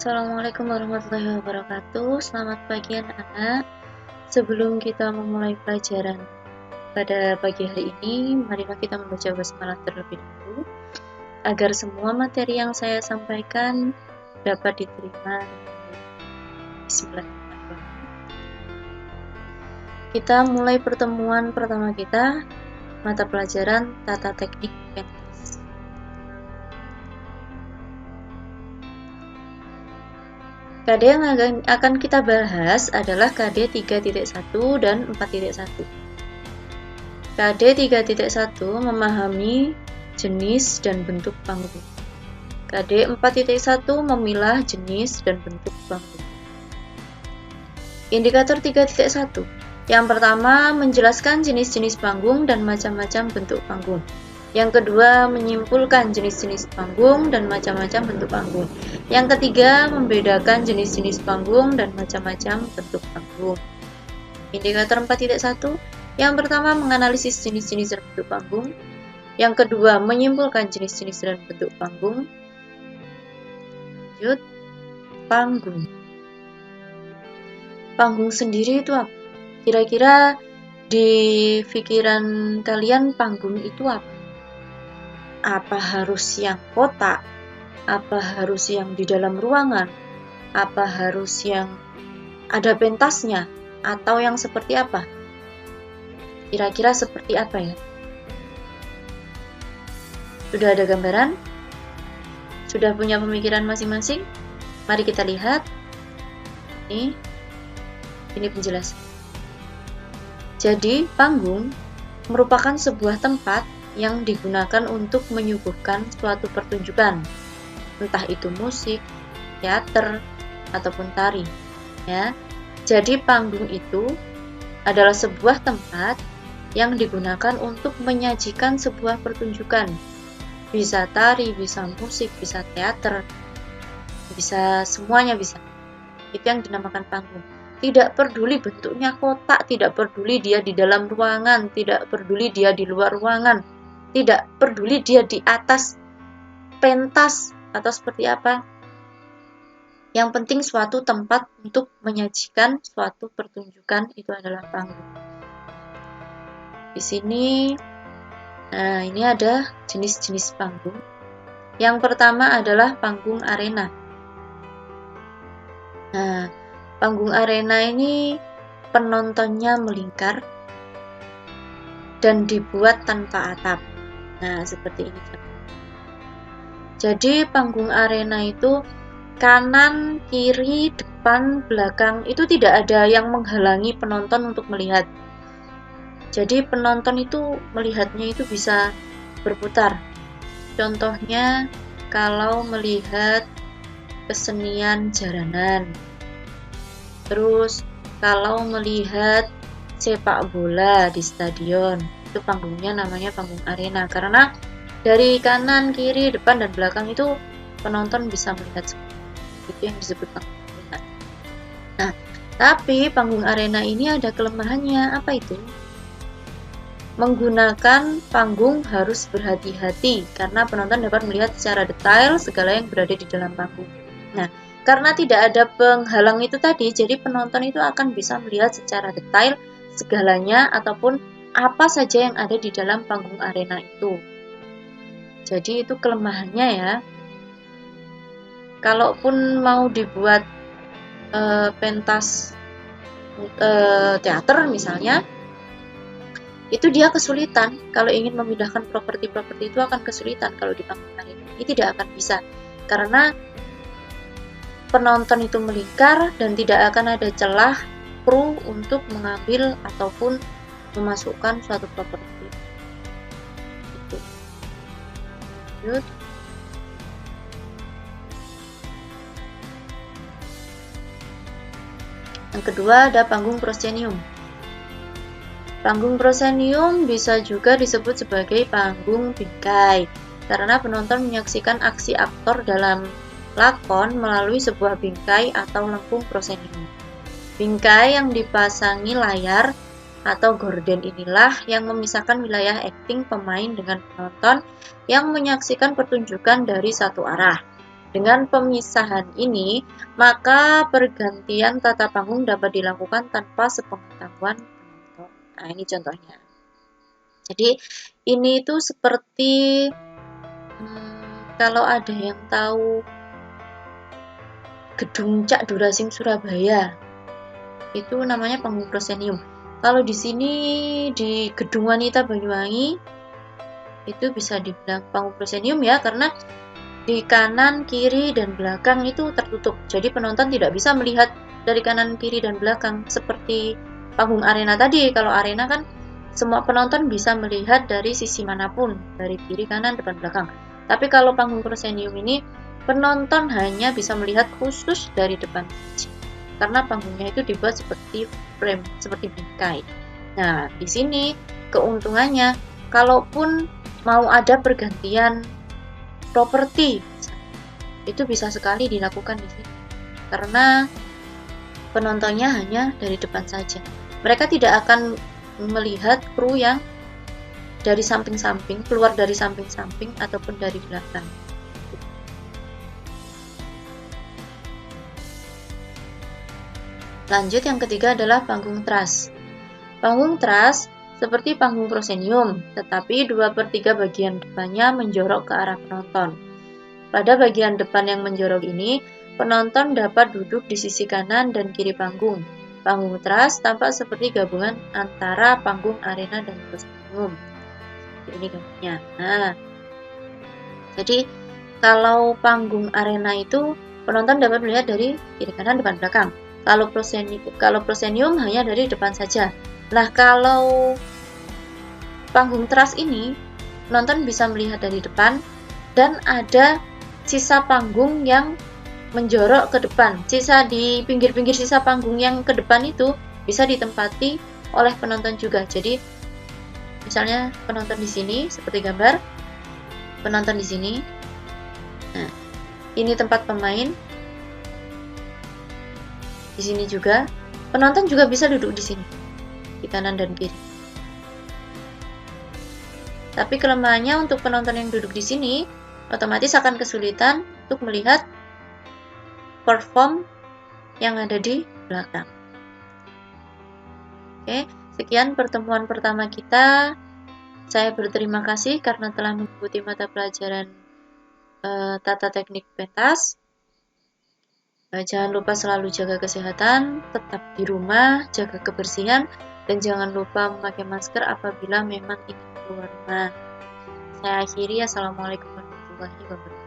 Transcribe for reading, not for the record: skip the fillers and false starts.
Assalamualaikum warahmatullahi wabarakatuh. Selamat pagi anak-anak. Sebelum kita memulai pelajaran pada pagi hari ini, marilah kita membaca basmalah terlebih dahulu agar semua materi yang saya sampaikan dapat diterima. Bismillahirrahmanirrahim. Kita mulai pertemuan pertama kita, mata pelajaran tata teknik pentas. KD yang akan kita bahas adalah KD 3.1 dan 4.1. KD 3.1 memahami jenis dan bentuk panggung. KD 4.1 memilah jenis dan bentuk panggung. Indikator 3.1. Yang pertama, menjelaskan jenis-jenis panggung dan macam-macam bentuk panggung. Yang kedua, menyimpulkan jenis-jenis panggung dan macam-macam bentuk panggung. Yang ketiga, membedakan jenis-jenis panggung dan macam-macam bentuk panggung. Indikator 4.1. Yang pertama, menganalisis jenis-jenis dan bentuk panggung. Yang kedua, menyimpulkan jenis-jenis dan bentuk panggung. Lanjut, panggung. Panggung sendiri itu apa? Kira-kira di pikiran kalian panggung itu apa? Apa harus yang kotak? Apa harus yang di dalam ruangan? Apa harus yang ada pentasnya? Atau yang seperti apa? Kira-kira seperti apa ya? Sudah ada gambaran? Sudah punya pemikiran masing-masing? Mari kita lihat. Ini penjelasan. Jadi, panggung merupakan sebuah tempat yang digunakan untuk menyuguhkan suatu pertunjukan, entah itu musik, teater, ataupun tari. Ya. Jadi panggung itu adalah sebuah tempat yang digunakan untuk menyajikan sebuah pertunjukan. Bisa tari, bisa musik, bisa teater, bisa semuanya bisa. Itu yang dinamakan panggung. Tidak peduli bentuknya kotak, tidak peduli dia di dalam ruangan, tidak peduli dia di luar ruangan. Tidak peduli dia di atas pentas atau seperti apa. Yang penting suatu tempat untuk menyajikan suatu pertunjukan itu adalah panggung. Di sini, ini ada jenis-jenis panggung. Yang pertama adalah panggung arena. Nah, panggung arena ini penontonnya melingkar dan dibuat tanpa atap. Nah, seperti ini. Jadi panggung arena itu kanan, kiri, depan, belakang itu tidak ada yang menghalangi penonton untuk melihat. Jadi penonton itu melihatnya itu bisa berputar. Contohnya kalau melihat kesenian jaranan. Terus kalau melihat sepak bola di stadion. Itu panggungnya namanya panggung arena karena dari kanan, kiri, depan, dan belakang itu penonton bisa melihat semua. Itu yang disebut panggung arena. Nah, tapi panggung arena ini ada kelemahannya. Apa itu? Menggunakan panggung harus berhati-hati karena penonton dapat melihat secara detail segala yang berada di dalam panggung. Nah, karena tidak ada penghalang itu tadi, jadi penonton itu akan bisa melihat secara detail segalanya ataupun apa saja yang ada di dalam panggung arena itu. Jadi itu kelemahannya ya. Kalaupun mau dibuat pentas teater misalnya, itu dia kesulitan. Kalau ingin memindahkan properti-properti itu akan kesulitan kalau di panggung arena. Ini tidak akan bisa karena penonton itu melingkar dan tidak akan ada celah kru untuk mengambil ataupun memasukkan suatu properti. Itu. Lanjut. Yang kedua ada panggung proscenium. Panggung proscenium bisa juga disebut sebagai panggung bingkai karena penonton menyaksikan aksi aktor dalam lakon melalui sebuah bingkai atau lengkung proscenium. Bingkai yang dipasangi layar atau gorden inilah yang memisahkan wilayah akting pemain dengan penonton yang menyaksikan pertunjukan dari satu arah. Dengan pemisahan ini, maka pergantian tata panggung dapat dilakukan tanpa sepengetahuan penonton. Nah, ini contohnya. Jadi, ini itu seperti kalau ada yang tahu gedung Cak Durasim Surabaya, itu namanya panggung proscenium. Kalau di sini di gedung Wanita Banyuwangi, itu bisa dibilang panggung proscenium ya, karena di kanan, kiri, dan belakang itu tertutup. Jadi penonton tidak bisa melihat dari kanan, kiri, dan belakang seperti panggung arena tadi. Kalau arena kan semua penonton bisa melihat dari sisi manapun, dari kiri, kanan, depan, belakang. Tapi kalau panggung proscenium ini, penonton hanya bisa melihat khusus dari depan saja. Karena panggungnya itu dibuat seperti frame, seperti bingkai. Nah, di sini keuntungannya, kalaupun mau ada pergantian properti, itu bisa sekali dilakukan di sini. Karena penontonnya hanya dari depan saja. Mereka tidak akan melihat kru yang dari samping-samping, keluar dari samping-samping ataupun dari belakang. Lanjut, yang ketiga adalah panggung truss. Panggung truss seperti panggung proscenium, tetapi 2/3 bagian depannya menjorok ke arah penonton. Pada bagian depan yang menjorok ini, penonton dapat duduk di sisi kanan dan kiri panggung. Panggung truss tampak seperti gabungan antara panggung arena dan proscenium. Ini gambarnya. Nah, jadi kalau panggung arena itu penonton dapat melihat dari kiri kanan, depan, belakang. Kalau proscenium hanya dari depan saja. Nah, kalau panggung truss ini penonton bisa melihat dari depan dan ada sisa panggung yang menjorok ke depan. Sisa di pinggir-pinggir sisa panggung yang ke depan itu bisa ditempati oleh penonton juga. Jadi misalnya penonton di sini seperti gambar penonton di sini. Nah, ini tempat pemain. Di sini juga penonton juga bisa duduk di sini, di kanan dan kiri. Tapi kelemahannya untuk penonton yang duduk di sini otomatis akan kesulitan untuk melihat perform yang ada di belakang. Oke, sekian pertemuan pertama kita. Saya berterima kasih karena telah mengikuti mata pelajaran tata teknik pentas. Jangan lupa selalu jaga kesehatan, tetap di rumah, jaga kebersihan, dan jangan lupa memakai masker apabila memang ingin keluar rumah. Saya akhiri, assalamualaikum warahmatullahi wabarakatuh.